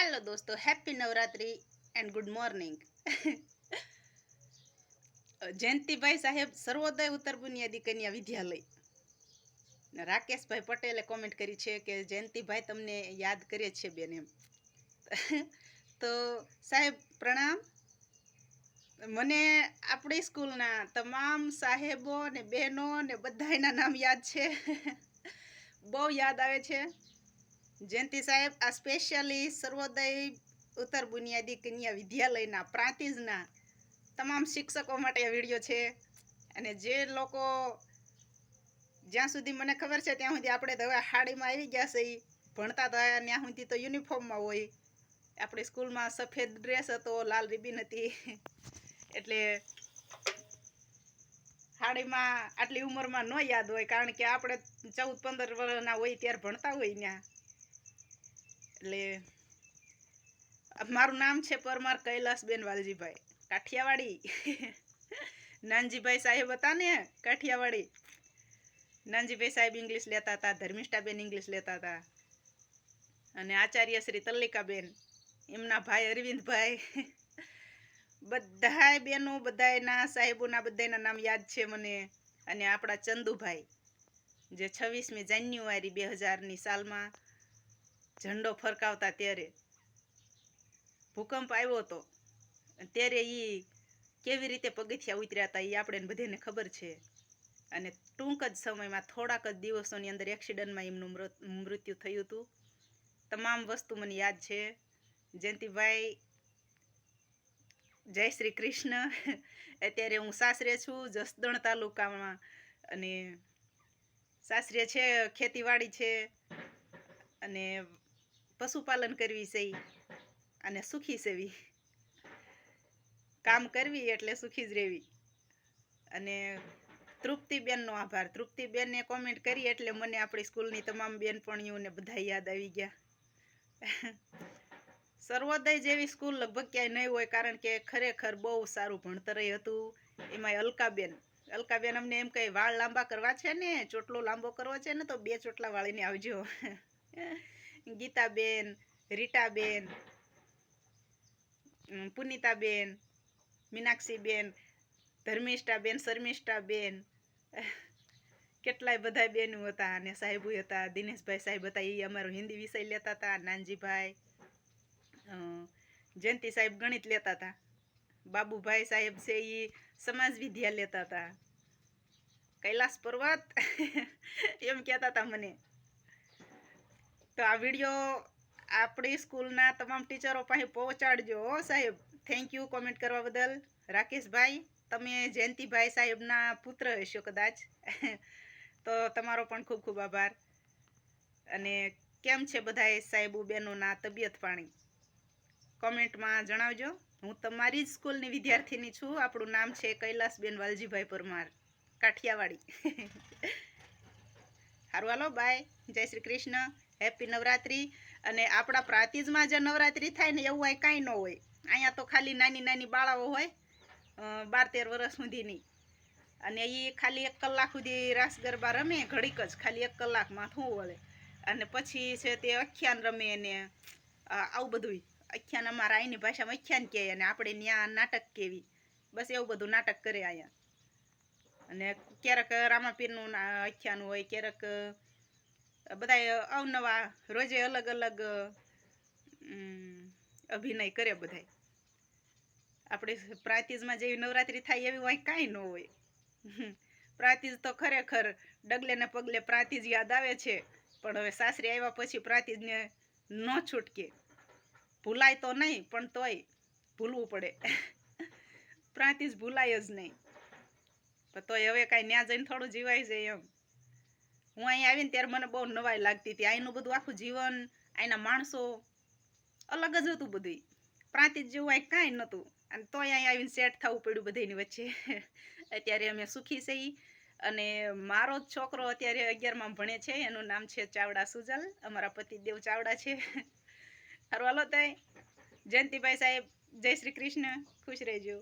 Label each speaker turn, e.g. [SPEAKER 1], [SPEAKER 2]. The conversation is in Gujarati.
[SPEAKER 1] हेलो दोस्तों, happy Navratri and good morning. Jayantibhai સાહેબ સર્વોદય ઉત્તર બુનિયાદી કન્યા વિદ્યાલય રાકેશભાઈ પટેલે કોમેન્ટ કરી છે કે જયંતિભાઈ તમને યાદ કરે છે બેન એમ. તો સાહેબ પ્રણામ. મને આપણી સ્કૂલના તમામ સાહેબો ને બહેનો ને બધાના નામ યાદ છે. બહુ યાદ આવે છે. જયંતિ સાહેબ આ સ્પેશિયલી સર્વોદય ઉત્તર બુનિયાદી કન્યા વિદ્યાલયના પ્રાંતિજના તમામ શિક્ષકો માટે આ વિડીયો છે. અને જે લોકો જ્યાં સુધી મને ખબર છે ત્યાં સુધી આપણે તો હવે હાડીમાં આવી ગયા છે. ભણતા હતા ત્યાં સુધી તો યુનિફોર્મમાં હોય. આપણી સ્કૂલમાં સફેદ ડ્રેસ હતો, લાલ રિબીન હતી. એટલે હાડીમાં આટલી ઉંમરમાં ન યાદ હોય, કારણ કે આપણે 14-15 વર્ષના હોય ત્યારે ભણતા હોય ત્યાં. એટલે મારું નામ છે પરમાર કૈલાસબેન વાલજીભાઈ, કાઠિયાવાડી. નાનજીભાઈ સાહેબ હતા ને કાઠિયાવાડી. નાનજીભાઈ સાહેબ ઇંગ્લિશ લેતા હતા, ધર્મિષ્ઠાબેન ઇંગ્લિશ લેતા હતા. અને આચાર્ય શ્રી તલ્લિકાબેન, એમના ભાઈ અરવિંદભાઈ. બધાય બેનો, બધાયના સાહેબોના બધાયના નામ યાદ છે મને. અને આપણા ચંદુભાઈ, જે 26મી જાન્યુઆરી 2000ની સાલમાં ઝંડો ફરકાવતા ત્યારે ભૂકંપ આવ્યો હતો, ત્યારે એ કેવી રીતે પગથિયા ઉતર્યા હતા એ આપણે બધાને ખબર છે. અને ટૂંક જ સમયમાં, થોડાક જ દિવસોની અંદર એક્સિડન્ટમાં એમનું મૃત્યુ થયું હતું. તમામ વસ્તુ મને યાદ છે. જયંતિભાઈ, જય શ્રી કૃષ્ણ. અત્યારે હું સાસરે છું, જસદણ તાલુકામાં. અને સાસરે છે, ખેતીવાડી છે, અને પશુપાલન કરવી છે, અને સુખી સેવી. કામ કરવી એટલે સુખી જ રહેવી. અને તૃપ્તિબેનનો આભાર. તૃપ્તિબેનને કોમેન્ટ કરી એટલે મને આપણી સ્કૂલની તમામ બેનપણીઓને બધા યાદ આવી ગયા. સર્વોદય જેવી સ્કૂલ લગભગ ક્યાંય નહીં હોય, કારણ કે ખરેખર બહુ સારું ભણતર હતું. એમાંય અલકાબેન અમને એમ કહે, વાળ લાંબા કરવા છે ને, ચોટલો લાંબો કરવો છે ને, તો 2 ચોટલા વાળીને આવજો. ગીતાબેન, રીટાબેન, પુનિતાબેન, મીનાક્ષીબેન, ધર્મિષ્ઠાબેન, શર્મિષ્ઠાબેન, કેટલાય બધા બેનો હતા. અને સાહેબો હતા. દિનેશભાઈ સાહેબ હતા, એ અમારો હિન્દી વિષય લેતા હતા. નાનજીભાઈ, જયંતિ સાહેબ ગણિત લેતા હતા. બાબુભાઈ સાહેબ છે એ સમાજ વિદ્યા લેતા હતા. કૈલાસ પર્વત એમ કહેતા હતા મને. તો આ વિડીયો આપણી સ્કૂલના તમામ ટીચરો પાસે પહોંચાડજો સાહેબ. થેન્ક યુ કોમેન્ટ કરવા બદલ. રાકેશભાઈ, તમે જયંતિભાઈ સાહેબના પુત્ર હશો કદાચ. તો તમારો પણ ખૂબ ખૂબ આભાર. અને કેમ છે બધાય સાહેબો બહેનોના તબિયત પાણી, કોમેન્ટમાં જણાવજો. હું તમારી જ સ્કૂલની વિદ્યાર્થીની છું. આપણું નામ છે કૈલાસબેન વાલજીભાઈ પરમાર, કાઠિયાવાડી. સારું, હાલો, બાય. જય શ્રી કૃષ્ણ. હેપી નવરાત્રિ. અને આપણા પ્રાંતિજમાં જે નવરાત્રિ થાય ને એવું અહીં કાંઈ ન હોય. અહીંયા તો ખાલી નાની નાની બાળાઓ હોય, 12-13 વર્ષ સુધીની. અને એ ખાલી 1 કલાક સુધી રાસ ગરબા રમે, ઘડીક જ, ખાલી 1 કલાકમાં શું વળે. અને પછી છે તે અખ્યાન રમે ને આવું બધું. અખ્યાન અમારા અહીંની ભાષામાં અખ્યાન કહે, અને આપણે ત્યાં નાટક કહેવી. બસ એવું બધું નાટક કરે અહીંયા. અને ક્યારેક રામાપીરનું અખ્યાન હોય, ક્યારેક બધા અવનવા રોજે અલગ અલગ અભિનય કરે બધાય. આપણે પ્રાંતિજમાં જેવી નવરાત્રિ થાય એવી હોય કાંઈ ન હોય. પ્રાંતિજ તો ખરેખર ડગલે ને પગલે પ્રાંતિજ યાદ આવે છે. પણ હવે સાસરે આવ્યા પછી પ્રાંતિજને ન છૂટકે. ભૂલાય તો નહીં, પણ તોય ભૂલવું પડે. પ્રાંતિજ ભૂલાય જ નહીં. પણ તોય હવે કાંઈ ન્યા જઈને થોડું જીવાય છે એમ. હું અહીંયા આવીને ત્યારે મને બહુ નવાઈ લાગતી હતી. અહીંનું બધું આખું જીવન, અહીંના માણસો અલગ જ હતું બધું. પ્રાંતિજ જેવું અહીં કાંઈ નહોતું. અને તોય અહીંયા આવીને સેટ થવું પડ્યું બધાની વચ્ચે. અત્યારે અમે સુખી છીએ. અને મારો જ છોકરો અત્યારે 11માં ભણે છે. એનું નામ છે ચાવડા સુજલ. અમારા પતિદેવ ચાવડા છે. સારું, હાલો તાય. જયંતિભાઈ સાહેબ, જય શ્રી કૃષ્ણ. ખુશ રહેજો.